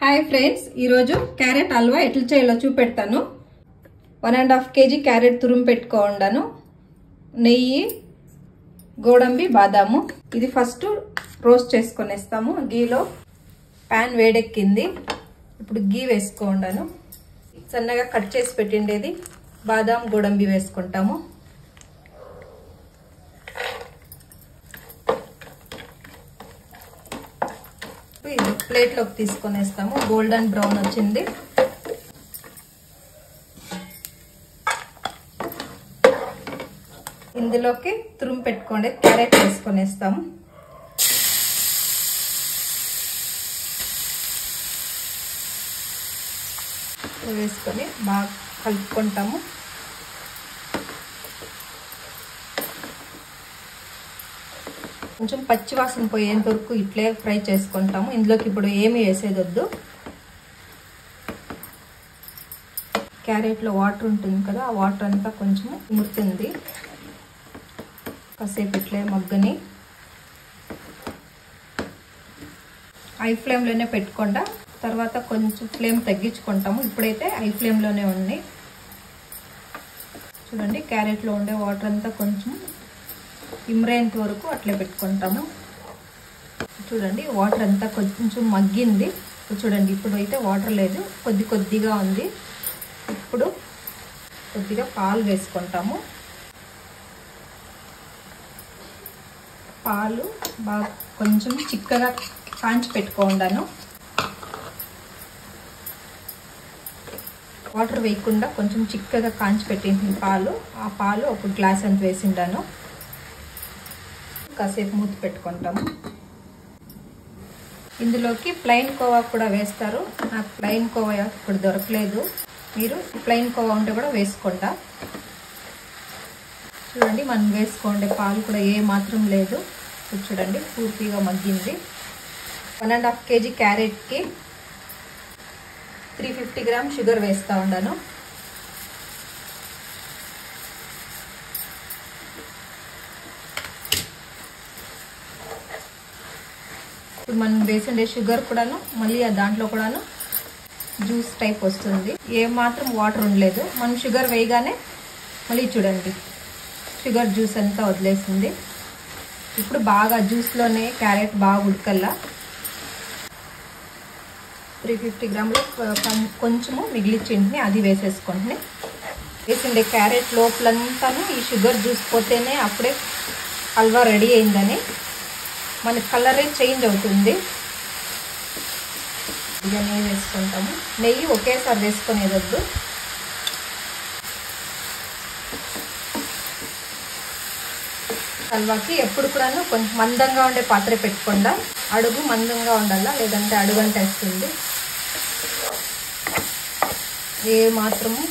Hi friends, ఈరోజు carrot halwa ఎట్లా చేయాలో చూపెడతాను. 1.5 kg క్యారెట్ తురుము పెట్టుకోండాను. నెయ్యి, గోడంబి, బాదాము. ఇది ఫస్ట్ రోస్ట్ చేసుకొనేస్తాము గీలో. పాన్ వేడెక్కింది. ఇప్పుడు గీ వేసుకోండాను. సన్నగా కట్ చేసి పెట్టిండేది బాదాం, గోడంబి వేసుకుంటాము. ఇది ప్లేట్ లోకి తీసుకొనేస్తాము. గోల్డెన్ బ్రౌన్ వచ్చింది. ఇందులోకి తురుము పెట్టుకోండి క్యారెట్ వేసుకొనేస్తాము. వేసుకొని బాగా కలుపుకుంటాము. కొంచెం పచ్చి వాసన పోయేంత వరకు ఇట్లే ఫ్రై చేసుకుంటాము. ఇందులోకి ఇప్పుడు ఏమి వేసేది వద్దు. క్యారెట్లో వాటర్ ఉంటుంది కదా, ఆ వాటర్ అంతా కొంచెం ముడుతుంది. కాసేపు ఇట్లే మగ్గని హై ఫ్లేమ్లోనే పెట్టుకుండా తర్వాత కొంచెం ఫ్లేమ్ తగ్గించుకుంటాము. ఇప్పుడైతే హై ఫ్లేమ్లోనే ఉంది. చూడండి, క్యారెట్లో ఉండే వాటర్ అంతా కొంచెం ఇమ్రేంత వరకు అట్లే పెట్టుకుంటాము. చూడండి, వాటర్ అంతా కొంచెం మగ్గింది. చూడండి, ఇప్పుడు అయితే వాటర్ లేదు, కొద్దిగా ఉంది. ఇప్పుడు కొద్దిగా పాలు వేసుకుంటాము. పాలు బాగా కొంచెం చిక్కగా కాంచి పెట్టుకుంటాను. వాటర్ వేయకుండా కొంచెం చిక్కగా కాంచి పెట్టింది పాలు. ఆ పాలు ఒక గ్లాస్ అంత వేసిండాను. కాసేపు మూత పెట్టుకుంటాము. ఇందులోకి ప్లెయిన్ కోవా కూడా వేస్తారు. నాకు ప్లెయిన్ కోవా ఇప్పుడు దొరకలేదు. మీరు ప్లెయిన్ కోవా ఉంటే కూడా వేసుకుంటా. చూడండి, మనం వేసుకోండి. పాలు కూడా ఏ మాత్రం లేదు. చూడండి, పూర్తిగా మగ్గింది. 1.5 kg క్యారెట్కి 350 grams షుగర్ వేస్తూ ఉన్నాను. ఇప్పుడు మనం వేసిండే షుగర్ కూడాను మళ్ళీ దాంట్లో కూడాను జ్యూస్ టైప్ వస్తుంది. ఏ మాత్రం వాటర్ ఉండలేదు. మనం షుగర్ వేయగానే మళ్ళీ చూడండి షుగర్ జ్యూస్ అంతా వదిలేసింది. ఇప్పుడు బాగా జ్యూస్లోనే క్యారెట్ బాగా ఉడకల్లా. 350 grams కొంచెము మిగిలిచ్చింది, అది వేసేసుకుంటున్నాయి. వేసిండే క్యారెట్ లోపలంతాను ఈ షుగర్ జ్యూస్ పోతేనే అప్పుడే హల్వా రెడీ అయిందని మన కలరే చేంజ్ అవుతుంది. ఇక నెయ్యి వేసుకుంటాము. నెయ్యి ఒకేసారి వేసుకునేది వద్దు. హల్వాకి ఎప్పుడు కూడాను కొంచెం మందంగా ఉండే పాత్ర పెట్టుకుండా, అడుగు మందంగా ఉండాలా, లేదంటే అడుగంటేస్తుంది. ఏ మాత్రము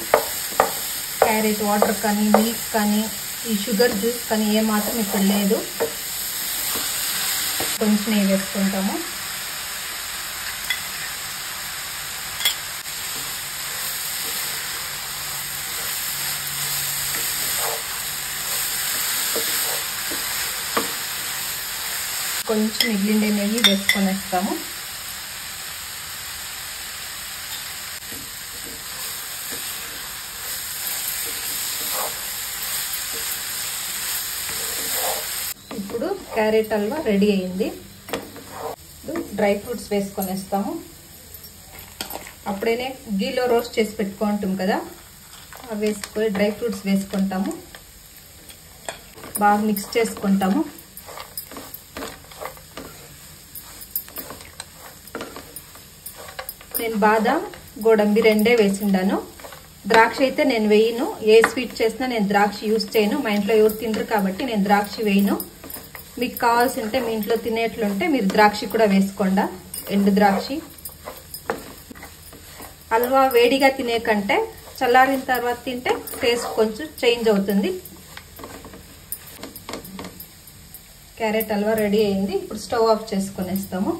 క్యారెట్ వాటర్ కానీ, మిల్క్ కానీ, ఈ షుగర్ జ్యూస్ కానీ ఏ మాత్రం ఇప్పుడు లేదు. కొంచెం నెయ్యి వేసుకుంటాము. కొంచెం మిగిలిండే నెయ్యి వేసుకొనేస్తాము. ఇప్పుడు క్యారెట్ హల్వా రెడీ అయింది. డ్రై ఫ్రూట్స్ వేసుకొనేస్తాము. అప్పుడేనే గీలో రోస్ట్ చేసి పెట్టుకుంటాం కదా, అవి వేసుకొని డ్రై ఫ్రూట్స్ వేసుకుంటాము. బాగా మిక్స్ చేసుకుంటాము. నేను బాదాం, గోడంబి రెండే వేసిండాను. ద్రాక్ష అయితే నేను వేయను. ఏ స్వీట్ చేసినా నేను ద్రాక్ష యూజ్ చేయను. మా ఇంట్లో ఎవరు తినరు కాబట్టి నేను ద్రాక్ష వేయను. మీకు కావాల్సి ఉంటే, మీ ఇంట్లో తినేట్లుంటే మీరు ద్రాక్ష కూడా వేసుకోండి, ఎండు ద్రాక్ష. హల్వా వేడిగా తినే కంటే చల్లారిన తర్వాత తింటే టేస్ట్ కొంచెం చేంజ్ అవుతుంది. క్యారెట్ హల్వా రెడీ అయింది. ఇప్పుడు స్టవ్ ఆఫ్ చేసుకొనేస్తాము.